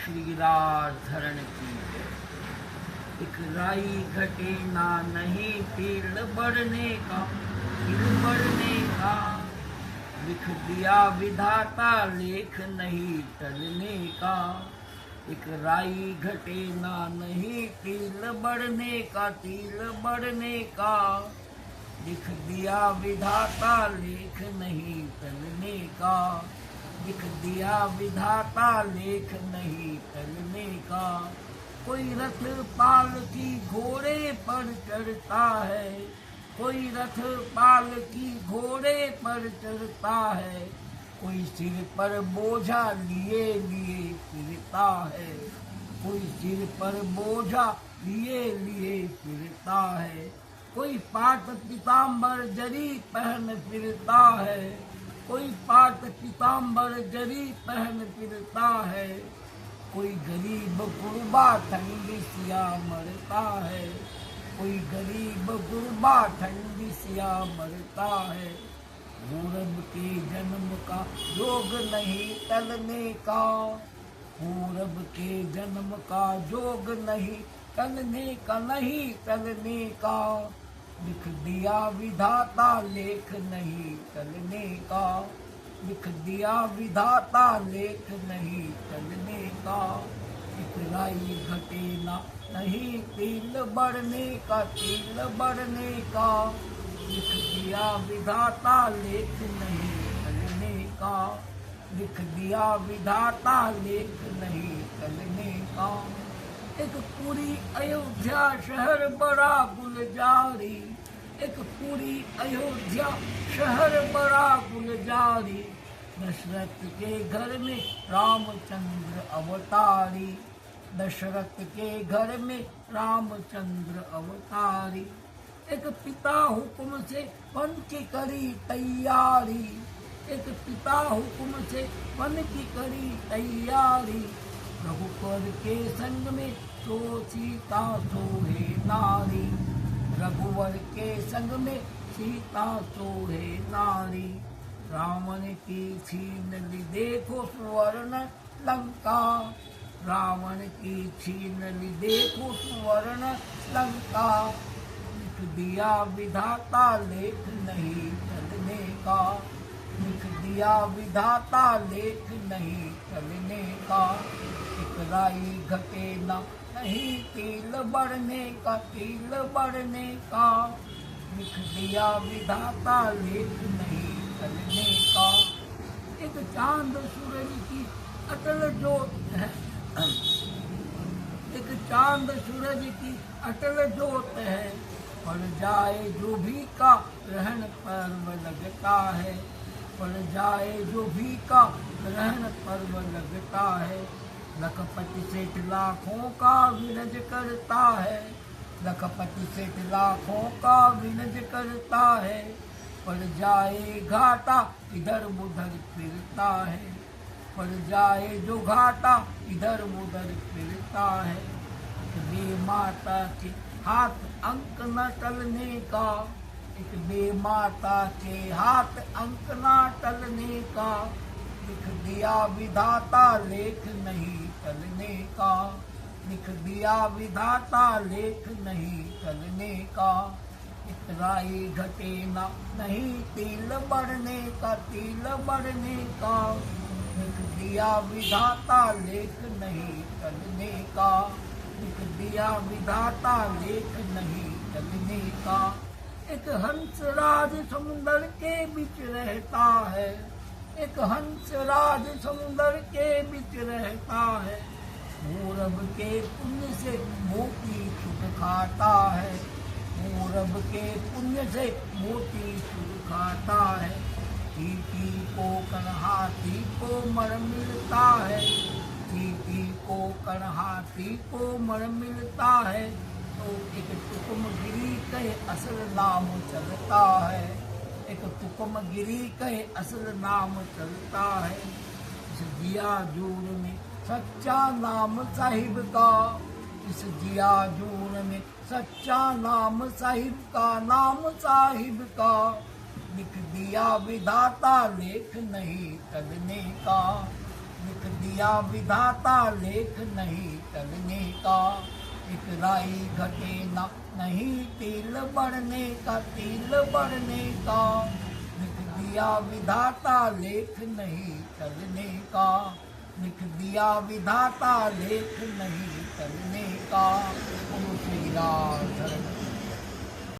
श्री राधरण की जय। एक राई घटे ना नहीं तीर्ण बढ़ने का, तीर्ण बढ़ने का। लिख दिया विधाता लेख नहीं टलने का। एक राई घटे ना नहीं तीर्ण बढ़ने का, तीर्ण बढ़ने का। लिख दिया विधाता लेख नहीं टलने का। लिख दिया विधाता लेख नहीं टलने का। कोई रथ पाल की घोड़े पर चढ़ता है, कोई रथ पाल की घोड़े पर चढ़ता है। कोई सिर पर बोझा लिए लिए फिरता है, कोई सिर पर बोझा लिए लिए फिरता है। कोई पाट पीताम्बर जरी पहन फिरता है, कोई पाट पीताम्बर जरी पहन फिरता है। कोई गरीब गुरबा ठंडी सिया मरता है, कोई गरीब गुरबा ठंडी सिया मरता है। पूरब के जन्म का जोग नहीं टलने का, पूरब के जन्म का जोग नहीं टलने का, नहीं टलने का। लिख दिया विधाता लेख नहीं टलने का, लिख दिया विधाता लेख नहीं टलने का। एक राई घटे ना नहीं तीर्ण बढ़ने का, तीर्ण बढ़ने का। लिख दिया विधाता लेख नहीं टलने का, लिख दिया विधाता लेख नहीं टलने का। एक पूरी अयोध्या शहर बड़ा गुलजारी, एक पूरी अयोध्या शहर बड़ा गुलजारी। दशरथ के घर में रामचंद्र अवतारी, दशरथ के घर में रामचंद्र अवतारी। एक पिता हुक्म से वन की करी तैयारी, एक पिता हुक्म से वन की करी तैयारी। रघुवर के संग में तो सीता सोहे नारी, रघुवर के संग में सीता सोहे नारी। रावण की छीन ली देखो सुवर्ण लंका, रावण की छीन ली देखो सुवर्ण लंका। लिख दिया विधाता लेख नहीं टलने का, लिख दिया विधाता लेख नहीं टलने का। एक राई घटे ना नहीं तिल बढ़ने का, तिल बढ़ने का। लिख दिया विधाता लेख नहीं टलने का। एक चांद सूरज की अटल ज्योत है, एक चांद सूरज की अटल ज्योत है। पड़ जाए जो भी का ग्रहण पर्व लगता है, पड़ जाए जो भी का ग्रहण पर्व लगता है। लखपति सेठ लाखों का विरज करता है, लखपति सेठ लाखों का विरज करता है। पड़ जाए घाटा इधर उधर फिरता है, पड़ जाए जो घाटा इधर उधर फिरता है। बे माता के हाथ अंक न टलने का, एक बे माता के हाथ अंक न टलने का। लिख दिया विधाता लेख नहीं टलने का, लिख दिया विधाता लेख नहीं टलने का। एक राई घटे ना नहीं तिल बढ़ने का, तिल बढ़ने का। लिख दिया विधाता लेख नहीं टलने का, लिख दिया विधाता लेख नहीं टलने का। एक हंसराज समुंदर के बीच रहता है, एक हंसराज समुंदर के बीच रहता है। पूरब के पुण्य से मोती सुख खाता है, पूरब के पुण्य से मोती सुख खाता है। चींटी को कर हाथी को मर मिलता है, चींटी को कर हाथी को मर मिलता है। तो एक तुकमगिरी कहे असल नाम चलता है, एक तुकमगिरी कहे असल नाम चलता है। इस जिया जून में सच्चा नाम साहिब का, इस जिया जून में सच्चा नाम साहिब का, नाम साहिब का। लिख दिया विधाता लेख नहीं टलने का, लिख दिया विधाता लेख नहीं टलने का। एक राई घटे ना नहीं तिल बढ़ने का, तिल बढ़ने का। लिख दिया विधाता लेख नहीं टलने का, लिख दिया विधाता लेख नहीं टलने का। श्री राम।